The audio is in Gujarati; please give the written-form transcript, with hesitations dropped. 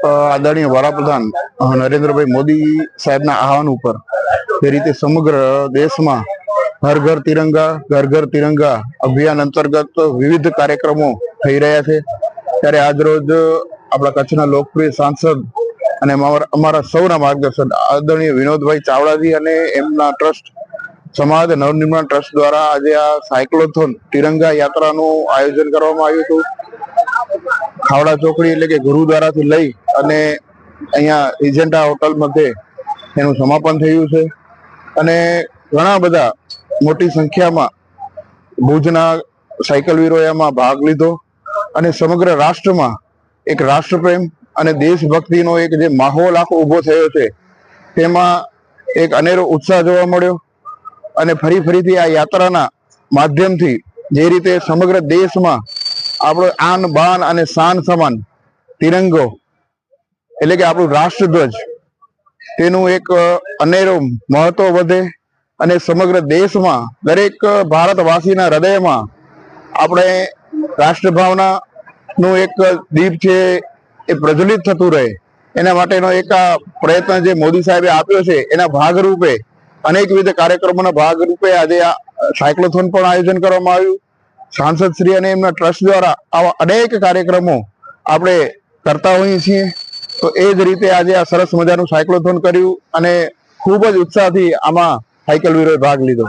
આદરણીય વડાપ્રધાન નરેન્દ્રભાઈ મોદી સાહેબના આહવાન ઉપર જે રીતે સમગ્ર દેશમાં હર ઘર તિરંગા અભિયાન અંતર્ગત વિવિધ કાર્યક્રમો થઈ રહ્યા છે, ત્યારે આજરોજ આપણા કચ્છના લોકપ્રિય સાંસદ અને અમારા સૌના માર્ગદર્શન આદરણીય વિનોદભાઈ ચાવડાજી અને એમના ટ્રસ્ટ સમાજ નવનિર્માણ ટ્રસ્ટ દ્વારા આજે આ સાયક્લોથોન તિરંગા યાત્રાનું આયોજન કરવામાં આવ્યું હતું. ખાવડા ચોકડી એટલે કે ગુરુદ્વારાથી લઈ અને અહીંયા એજન્ટા હોટલ મધ્યે એનું સમાપન થયું છે અને ઘણા બધા મોટી સંખ્યામાં ભુજના સાયકલવીરોએ એમાં ભાગ લીધો અને સમગ્ર રાષ્ટ્રમાં એક રાષ્ટ્રપ્રેમ અને દેશભક્તિનો એક જે માહોલ આખો ઊભો થયો છે તેમાં એક અનેરો ઉત્સાહ જોવા મળ્યો અને ફરીથી આ યાત્રાના માધ્યમથી જે રીતે સમગ્ર દેશમાં આપણો આન બાન અને શાન સમાન તિરંગો એટલે કે આપણું રાષ્ટ્રધ્વજ તેનું એક અનેરો મહત્વ વધે અને સમગ્ર દેશમાં દરેક ભારતવાસીના હૃદયમાં આપણે રાષ્ટ્રભાવનાનું એક દીપ છે એ પ્રજ્વલિત થતું રહે એના માટેનો એક આ પ્રયત્ન જે મોદી સાહેબે આપ્યો છે એના ભાગરૂપે અનેકવિધ કાર્યક્રમોના ભાગરૂપે આજે આ સાયક્લોથોન પણ આયોજન કરવામાં આવ્યું. સાંસદ શ્રી અને એમના ટ્રસ્ટ દ્વારા આવા અનેક કાર્યક્રમો આપણે કરતા હોઈએ છીએ, તો એ જ રીતે આજે આ સરસ મજાનું સાયક્લોથોન કર્યું અને ખૂબ જ ઉત્સાહથી આમાં સાયકલવીરોએ ભાગ લીધો.